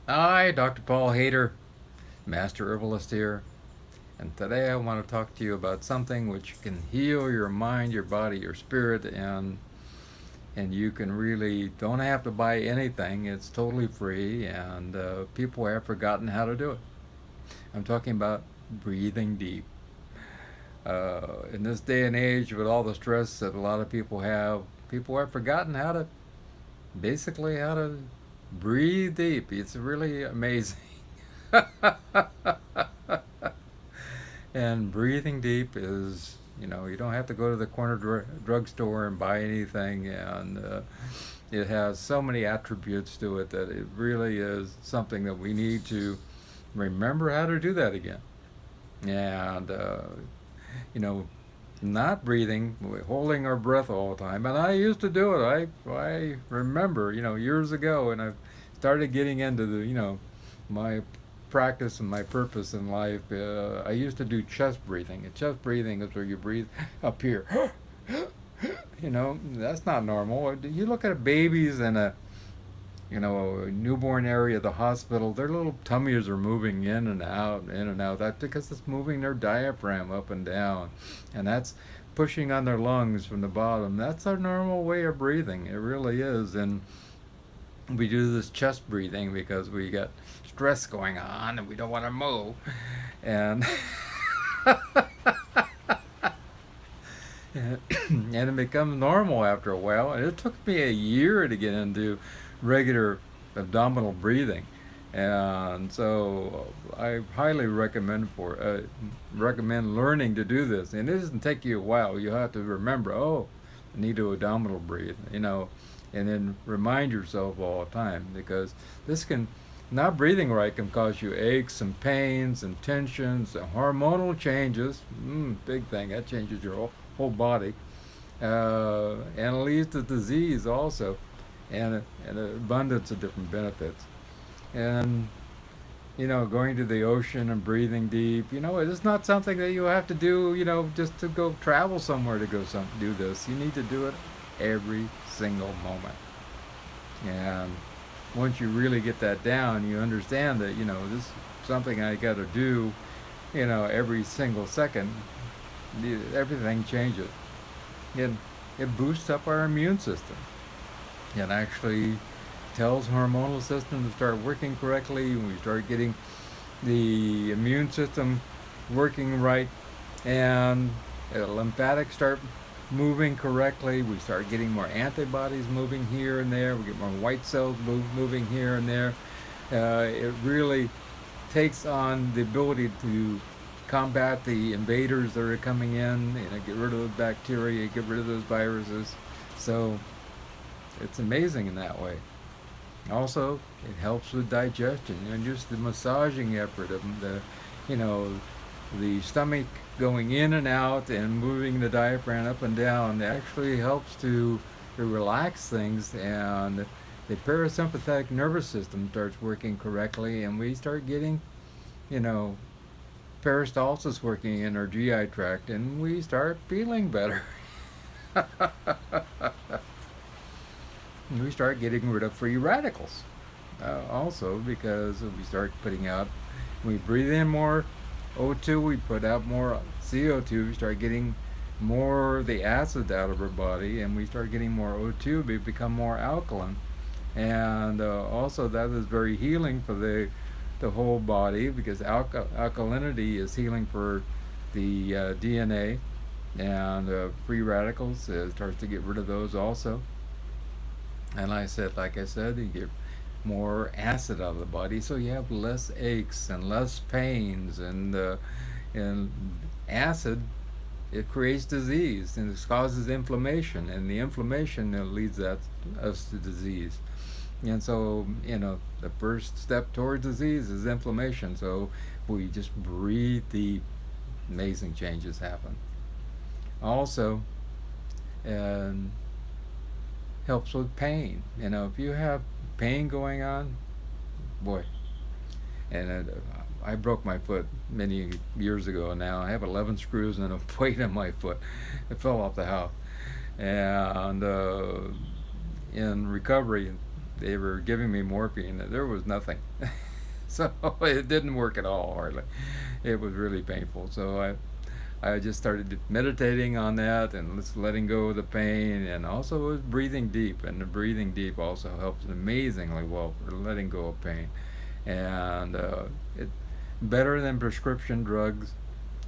Hi, Dr. Paul Haider, Master Herbalist here, and today I want to talk to you about something which can heal your mind, your body, your spirit, and you can really don't have to buy anything. It's totally free, and people have forgotten how to do it. I'm talking about breathing deep. In this day and age, with all the stress that a lot of people have forgotten how to breathe deep. It's really amazing. And breathing deep is, you don't have to go to the corner drugstore and buy anything, and it has so many attributes to it that it really is something that we need to remember how to do that again. And, you know, not breathing, holding our breath all the time. And I used to do it. I remember, years ago, and I've started getting into my practice and my purpose in life. I used to do chest breathing. And chest breathing is where you breathe up here. That's not normal. You look at babies in a newborn area of the hospital, their little tummies are moving in and out, in and out. That's because it's moving their diaphragm up and down, and that's pushing on their lungs from the bottom. That's our normal way of breathing. It really is, and we do this chest breathing because we got stress going on and we don't want to move, and and it becomes normal after a while. And it took me a year to get into regular abdominal breathing, and so I highly recommend learning to do this. And it doesn't take you a while. You have to remember, oh, I need to abdominal breathe, and then remind yourself all the time, because this can not breathing right can cause you aches and pains and tensions and hormonal changes. Big thing that changes your whole body, and it leads to disease also, and an abundance of different benefits. And going to the ocean and breathing deep, it is not something that you have to do, just to go travel somewhere to do this. You need to do it every single moment. And once you really get that down, you understand that this is something I got to do, every single second. Everything changes. And it boosts up our immune system. It actually tells hormonal system to start working correctly. We start getting the immune system working right, and lymphatics start moving correctly. We start getting more antibodies moving here and there. We get more white cells moving here and there. It really takes on the ability to combat the invaders that are coming in, get rid of those bacteria, get rid of those viruses. So it's amazing in that way. Also, it helps with digestion, and just the massaging effort of you know, the stomach going in and out and moving the diaphragm up and down actually helps to relax things, and the parasympathetic nervous system starts working correctly, and we start getting, you know, peristalsis working in our GI tract, and we start feeling better. We start getting rid of free radicals. Also, because we start putting out, we breathe in more O2, we put out more CO2, we start getting more of the acid out of our body, and we start getting more O2, we become more alkaline. And also, that is very healing for the whole body, because alkalinity is healing for the DNA, and free radicals starts to get rid of those also. And like I said, you get more acid out of the body, so you have less aches and less pains, and acid, it creates disease, and it causes inflammation, and the inflammation leads us to disease. And so, the first step towards disease is inflammation. So we just breathe deep, amazing changes happen. Also, and helps with pain. If you have pain going on, boy, and I broke my foot many years ago now. I have 11 screws and a plate in my foot. It fell off the house. And in recovery, they were giving me morphine. There was nothing. So it didn't work at all, hardly. It was really painful. So I just started meditating on that and just letting go of the pain, and also was breathing deep. And the breathing deep also helps amazingly well for letting go of pain. And it better than prescription drugs,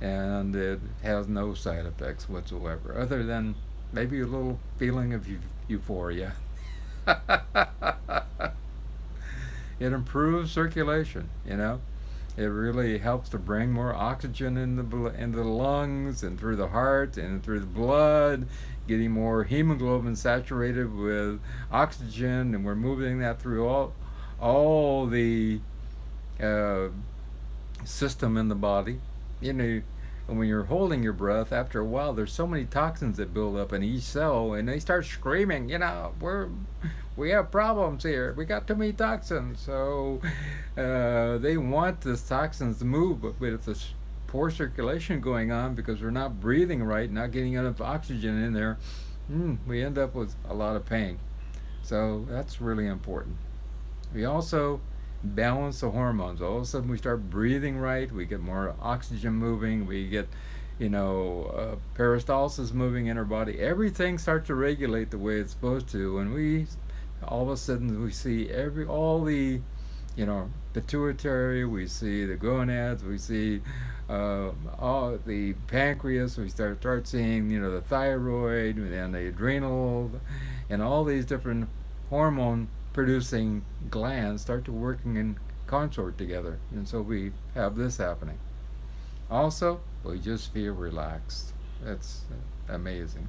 and it has no side effects whatsoever, other than maybe a little feeling of euphoria. It improves circulation, you know. It really helps to bring more oxygen into the lungs and through the heart and through the blood, getting more hemoglobin saturated with oxygen, and we're moving that through all the uh, system in the body. You know, and when you're holding your breath, after a while, there's so many toxins that build up in each cell, and they start screaming. You know, we have problems here. We got too many toxins. So they want these toxins to move, but if there's poor circulation going on because we're not breathing right, not getting enough oxygen in there, we end up with a lot of pain. So that's really important. We also balance the hormones. All of a sudden we start breathing right, we get more oxygen moving, we get, peristalsis moving in our body. Everything starts to regulate the way it's supposed to, and we all of a sudden we see all the, pituitary, we see the gonads, we see all the pancreas, we start seeing, the thyroid and the adrenal, and all these different hormone producing glands start to working in consort together, and so we have this happening. Also, we just feel relaxed. That's amazing.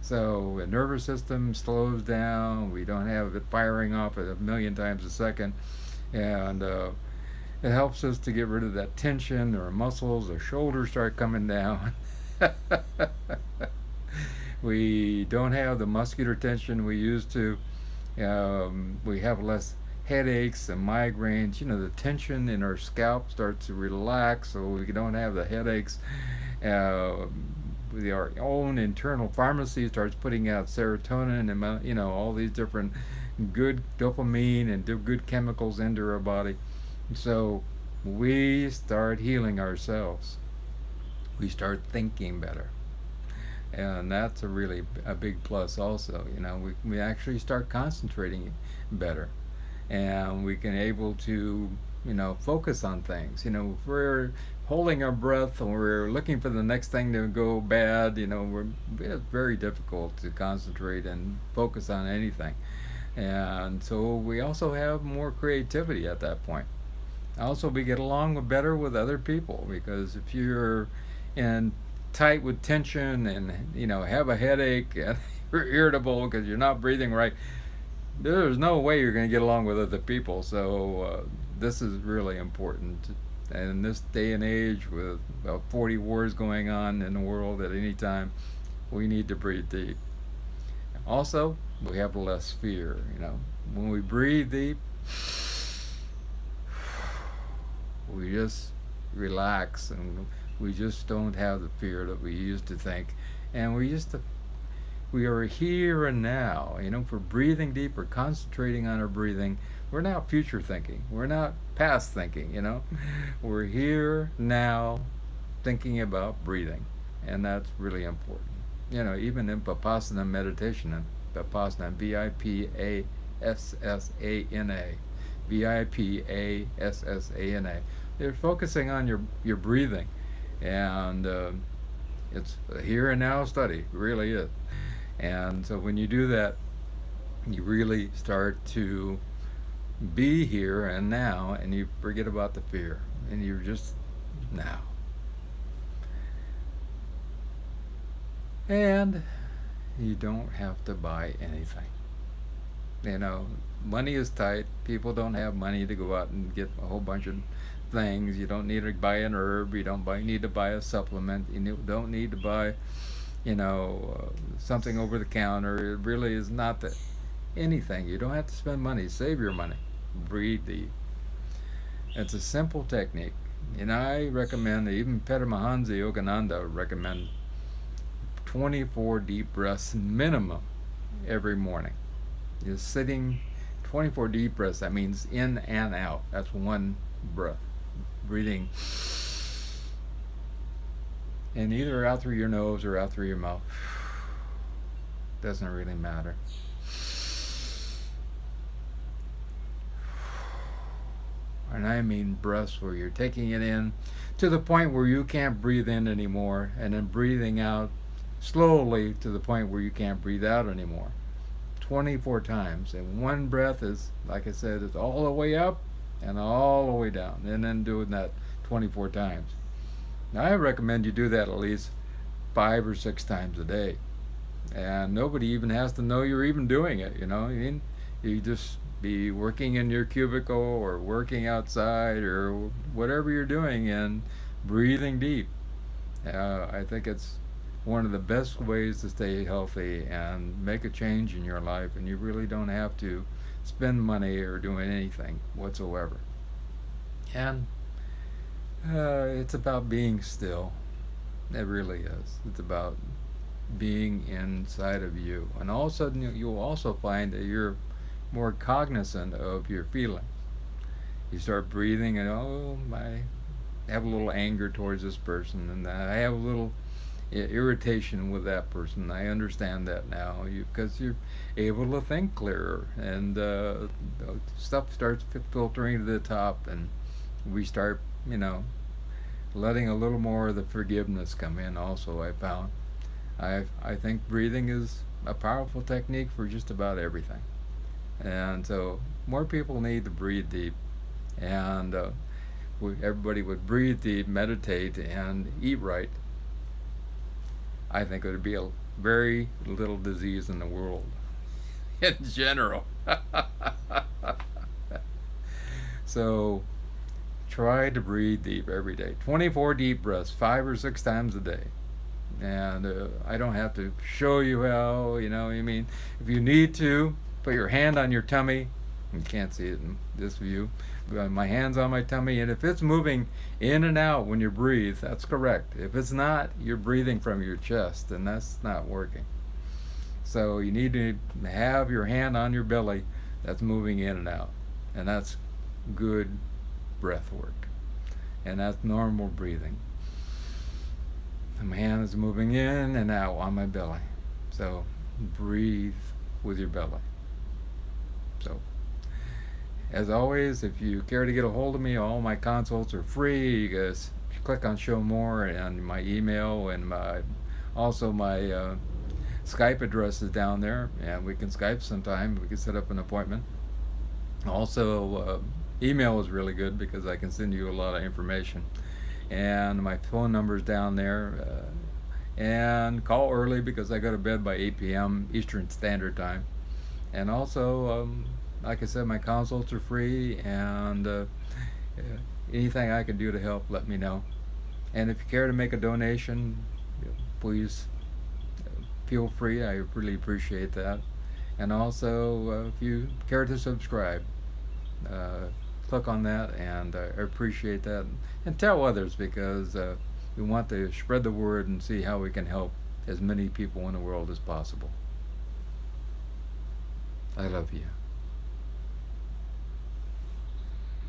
So the nervous system slows down. We don't have it firing off at a million times a second, and it helps us to get rid of that tension. Our muscles, our shoulders start coming down. We don't have the muscular tension we used to. We have less headaches and migraines. The tension in our scalp starts to relax, so we don't have the headaches. Our own internal pharmacy starts putting out serotonin and all these different good dopamine and good chemicals into our body. So we start healing ourselves. We start thinking better. And that's a big plus also. We actually start concentrating better, and we can able to focus on things. If we're holding our breath and we're looking for the next thing to go bad, it's very difficult to concentrate and focus on anything. And so we also have more creativity at that point. Also, we get along better with other people, because if you're in tight with tension and have a headache and you're irritable because you're not breathing right, there's no way you're going to get along with other people. So this is really important. And in this day and age, with about 40 wars going on in the world at any time, we need to breathe deep. Also, we have less fear. When we breathe deep, we just relax, and we just don't have the fear that we used to think. And we are here and now. If we're breathing deep, we're concentrating on our breathing. We're not future thinking. We're not past thinking, We're here now thinking about breathing. And that's really important. Even in Vipassana meditation, and Vipassana, Vipassana, Vipassana, they're focusing on your breathing. And it's a here and now study, it really is. And so when you do that, you really start to be here and now, and you forget about the fear, and you're just now. And you don't have to buy anything. Money is tight. People don't have money to go out and get a whole bunch of things. You don't need to buy an herb. You don't need to buy a supplement. You don't need to buy, something over the counter. It really is not anything. You don't have to spend money. Save your money. Breathe deep. It's a simple technique. I recommend, even Paramahansa Yogananda would recommend 24 deep breaths minimum every morning. Just sitting 24 deep breaths. That means in and out. That's one breath. Breathing in either out through your nose or out through your mouth. Doesn't really matter. And I mean breaths where you're taking it in to the point where you can't breathe in anymore, and then breathing out slowly to the point where you can't breathe out anymore. 24 times. And one breath is, like I said, it's all the way up and all the way down. And then doing that 24 times. Now, I recommend you do that at least 5 or 6 times a day. And nobody even has to know you're even doing it, you know. I mean, you just be working in your cubicle or working outside or whatever you're doing and breathing deep. I think it's one of the best ways to stay healthy and make a change in your life, and you really don't have to spend money or do anything whatsoever. And it's about being still. It really is. It's about being inside of you. And all of a sudden you'll also find that you're more cognizant of your feelings. You start breathing and, oh, I have a little anger towards this person, and I have a little irritation with that person. I understand that now, because you're able to think clearer, and stuff starts filtering to the top, and we start, letting a little more of the forgiveness come in. Also, I found, I think breathing is a powerful technique for just about everything, and so more people need to breathe deep, and everybody would breathe deep, meditate, and eat right. I think it would be a very little disease in the world in general. So try to breathe deep every day. 24 deep breaths, 5 or 6 times a day. And I don't have to show you how, I mean, if you need to, put your hand on your tummy. You can't see it in this view. My hand's on my tummy, and if it's moving in and out when you breathe, that's correct. If it's not, you're breathing from your chest, and that's not working. So you need to have your hand on your belly that's moving in and out, and that's good breath work, and that's normal breathing. And my hand is moving in and out on my belly, so breathe with your belly. So, as always, if you care to get a hold of me, all my consults are free. You guys click on show more, and my email and my Skype address is down there, and we can Skype sometime. We can set up an appointment. Also, email is really good because I can send you a lot of information, and my phone number is down there. And call early because I go to bed by 8 p.m. Eastern Standard Time. And also, like I said, my consults are free, and anything I can do to help, let me know. And if you care to make a donation, please feel free. I really appreciate that. And also, if you care to subscribe, click on that, and I appreciate that. And tell others, because we want to spread the word and see how we can help as many people in the world as possible. I love you.